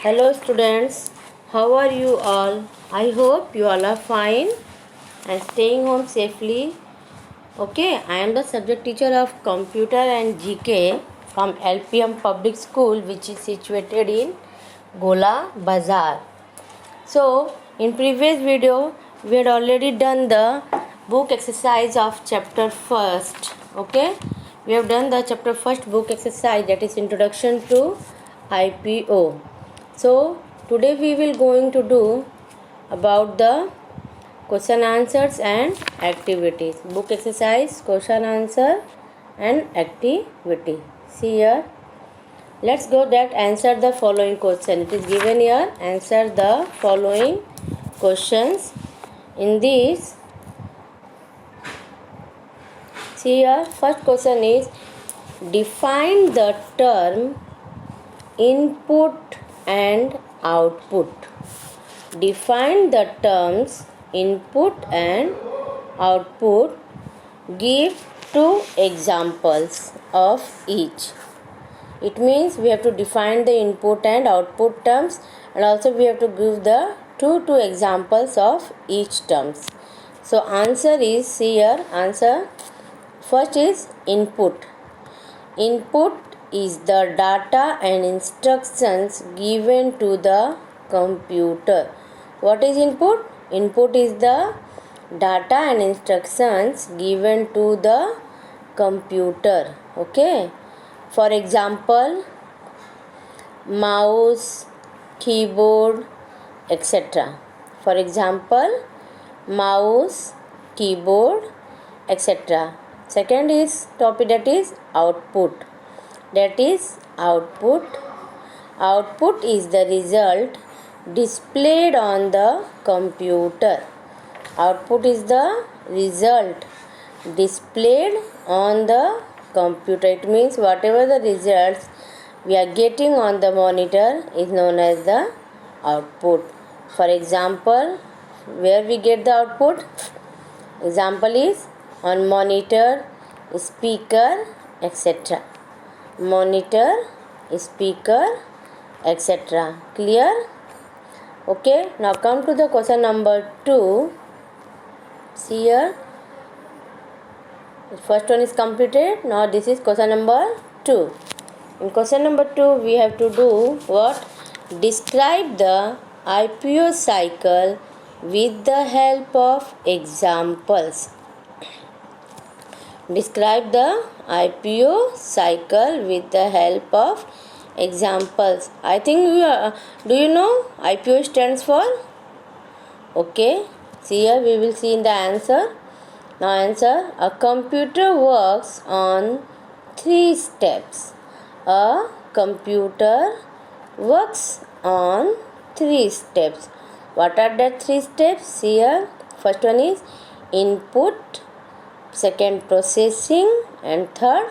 Hello students, how are you all? I hope you all are fine and staying home safely. Okay, I am the subject teacher of computer and GK from LPM Public School, which is situated in Gola Bazaar. So, in previous video, we had already done the book exercise of chapter first. Okay, we have done the chapter first book exercise, that is introduction to IPO. So today we will going to do about the question answers and activities. Book exercise, question answer and activity. See here. Let's go that answer the following question. It is given here. Answer the following questions. In this, see here. First question is define the term input and output. Define the terms input and output. Give two examples of each. It means we have to define the input and output terms, and also we have to give the two examples of each terms. So answer is, see here, answer first is input. Input is the data and instructions given to the computer. What is input? Input is the data and instructions given to the computer. Okay. For example, mouse, keyboard, etc. For example, mouse, keyboard, etc. Second is topic, that is output. That is output. Output is the result displayed on the computer. Output is the result displayed on the computer. It means whatever the results we are getting on the monitor is known as the output. For example, where we get the output? Example is on monitor, speaker, etc. Monitor, speaker, etc. Clear? Okay, now come to the question number 2. See here. The first one is completed. Now this is question number 2. In question number 2, we have to do what? Describe the IPO cycle with the help of examples. Describe the IPO cycle with the help of examples. I think do you know IPO stands for? Okay. See here, we will see in the answer. Now answer. A computer works on 3 steps. A computer works on 3 steps. What are the 3 steps? See here. First one is input, second processing, and third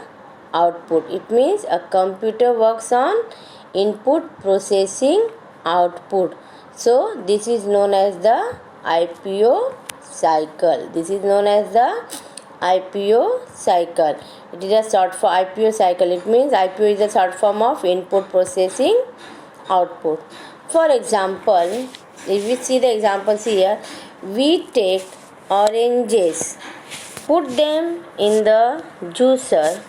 output. It means a computer works on input, processing, output. So this is known as the IPO cycle. This is known as the IPO cycle. It is a short for IPO cycle. It means IPO is a short form of input, processing, output. For example, if we see the examples here, we take oranges, put them in the juicer,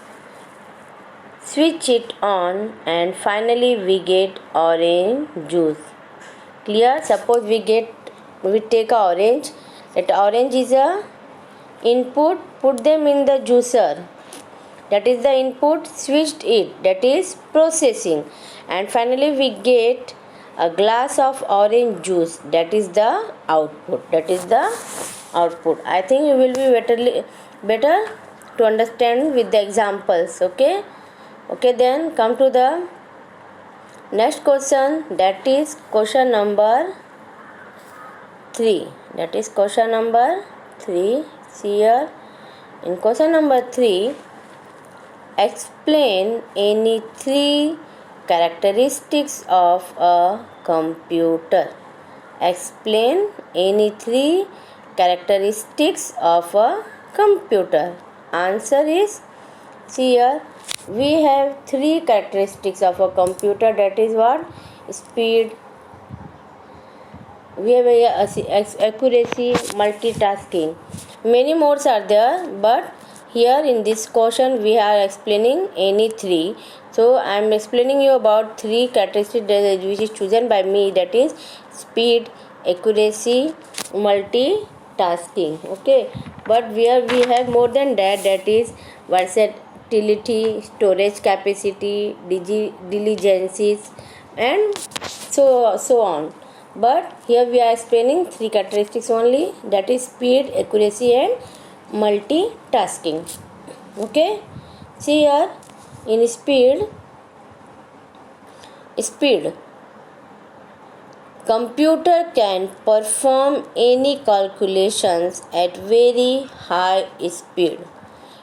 switch it on, and finally we get orange juice. Clear? Suppose we take a orange. That orange is a input, put them in the juicer. That is the input, switched it. That is processing. And finally we get a glass of orange juice. That is the output. That is the output. I think you will be better to understand with the examples. Okay. Okay, then come to the next question. That is question number 3. That is question number 3. See here. In question number 3, explain any 3 characteristics of a computer. Explain any 3 characteristics of a computer. Answer is, see here, we have 3 characteristics of a computer. That is what? speed, we have accuracy, multitasking. Many modes are there, but here in this question we are explaining any three. So I am explaining you about three characteristics which is chosen by me, that is speed, accuracy, multitasking. Okay, but where we have more than that, that is versatility, storage capacity, diligence, and so on. But here we are explaining three characteristics only, that is speed, accuracy, and multitasking. Okay, see here in speed, computer can perform any calculations at very high speed.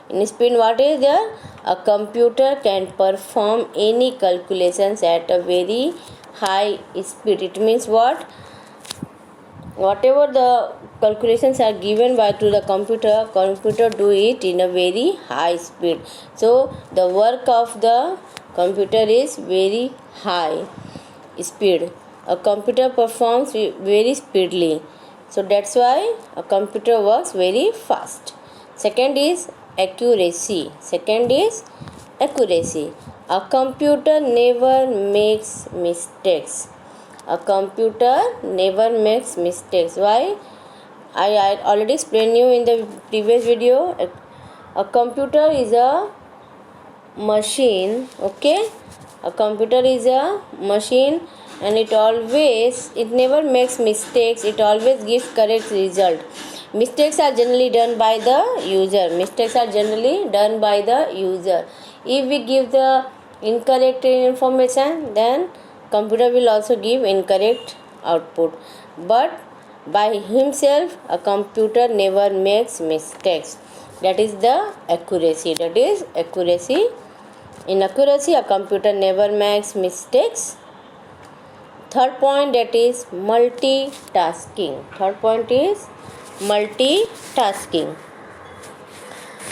In speed, what is there? A computer can perform any calculations at a very high speed. It means what? Whatever the calculations are given by to the computer do it in a very high speed. So the work of the computer is very high speed. A computer performs very speedily, so that's why a computer works very fast. Second is accuracy. A computer never makes mistakes. A computer never makes mistakes. Why? I already explained you in the previous video. A computer is a machine. Okay, a computer is a machine, and it never makes mistakes. It always gives correct result. Mistakes are generally done by the user. If we give the incorrect information, then computer will also give incorrect output. But by himself, a computer never makes mistakes. That is the accuracy. In accuracy, a computer never makes mistakes. Third point, that is multitasking.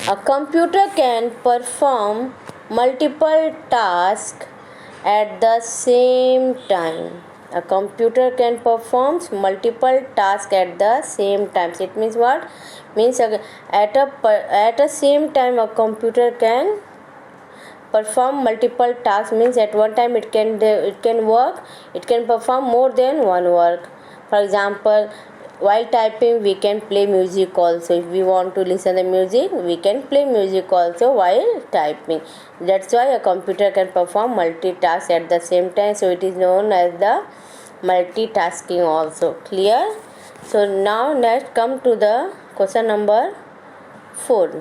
A computer can perform multiple tasks at the same time. A computer can perform multiple tasks at the same time. It means what? Means at a same time a computer can perform multiple tasks. Means at one time it can perform more than one work. For example, while typing we can play music also. If we want to listen to music, we can play music also while typing. That's why a computer can perform multitask at the same time, so it is known as the multitasking also. Clear? So now let's come to the question number 4.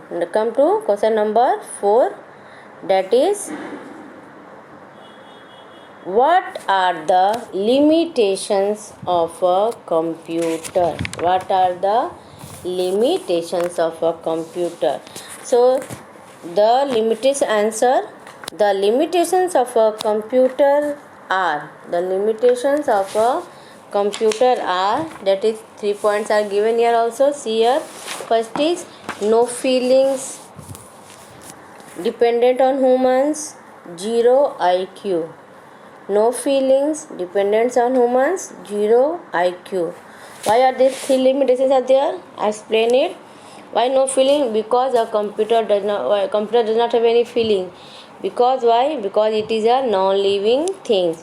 That is, what are the limitations of a computer? So the limitations of a computer are, that is 3 points are given here also. See here, first is no feelings, dependent on humans, zero IQ. No feelings, dependence on humans, zero IQ. Why are these three limitations are there? I explain it. Why no feeling? Because a computer does not have any feeling. Because why? Because it is a non-living thing.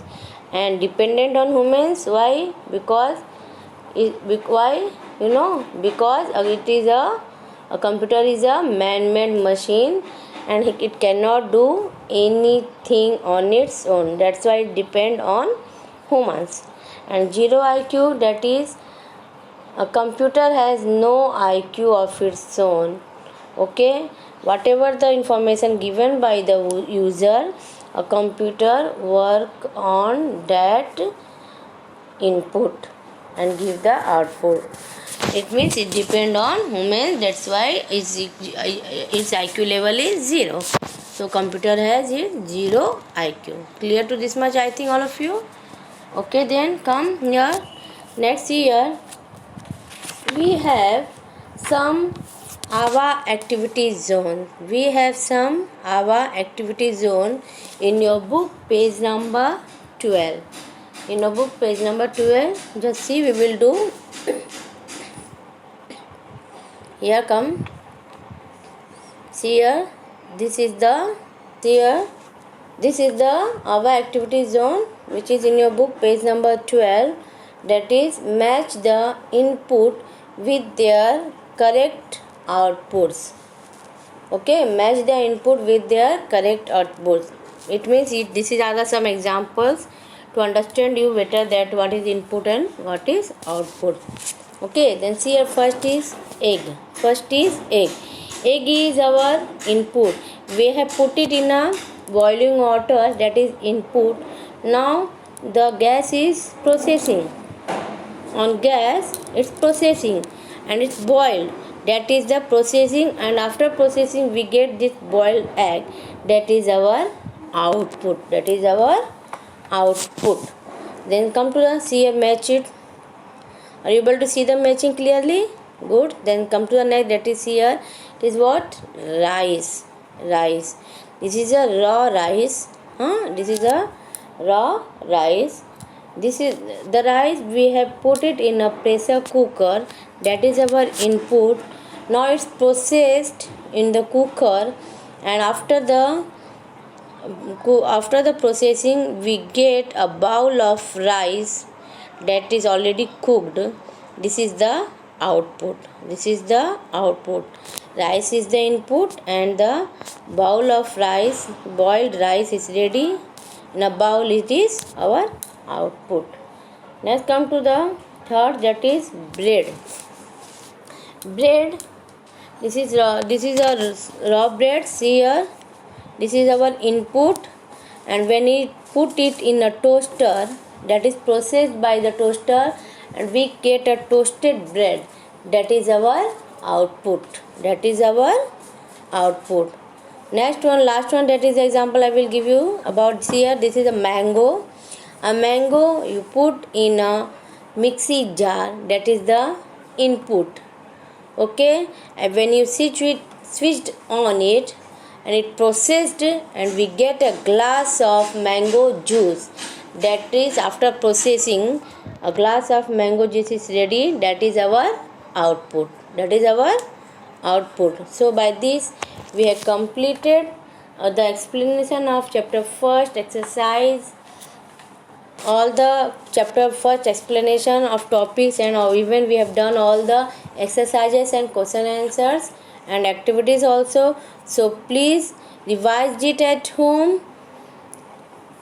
And dependent on humans. Why? Because it is a computer is a man-made machine, and it cannot do anything on its own. That's why it depends on humans. And zero IQ, that is a computer has no IQ of its own. Okay, whatever the information given by the user, a computer work on that input and give the output. It means it depends on humans. That's why its IQ level is 0. So computer has zero IQ. Clear to this much, I think, all of you? Okay, then come here. Next year we have some AVA activity zone. In your book, page number 12. in a book, page number 12. Just see, we will do. Here come. See here. This is the our activity zone, which is in your book, page number 12. That is, match the input with their correct outputs. Okay, match the input with their correct outputs. It means this is other some examples to understand you better that what is input and what is output. Okay, then see here, first is egg. Egg is our input. We have put it in a boiling water, that is input. Now the gas is processing. On gas it's processing and it's boiled, that is the processing, and after processing we get this boiled egg, that is our output. Then come to the, see, match it. Are you able to see the matching clearly? Good. Then come to the next, that is here. It is what? Rice. This is a raw rice. This is a raw rice. This is the rice, we have put it in a pressure cooker, that is our input. Now it's processed in the cooker, and after the processing we get a bowl of rice that is already cooked. This is the output. Rice is the input and the bowl of rice, boiled rice, is ready in a bowl. It is our output. Next come to the third, that is bread. This is a raw bread. See here, this is our input, and when we put it in a toaster, that is processed by the toaster, and we get a toasted bread, that is our output. Next one, last one, that is the example I will give you about. See here, this is a mango. A mango you put in a mixie jar, that is the input. Okay, and when you switched on it and it processed, and we get a glass of mango juice, that is after processing a glass of mango juice is ready, that is our output. So by this we have completed the explanation of chapter first exercise, all the chapter first explanation of topics, and even we have done all the exercises and question answers and activities also. So please revise it at home.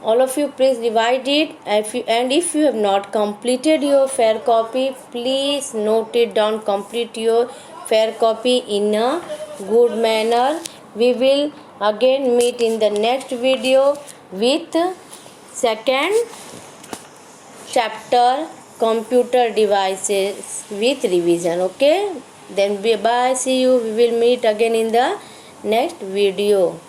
All of you, please revise it. If you have not completed your fair copy, please note it down. Complete your fair copy in a good manner. We will again meet in the next video with second chapter, computer devices, with revision. Okay, then bye, see you. We will meet again in the next video.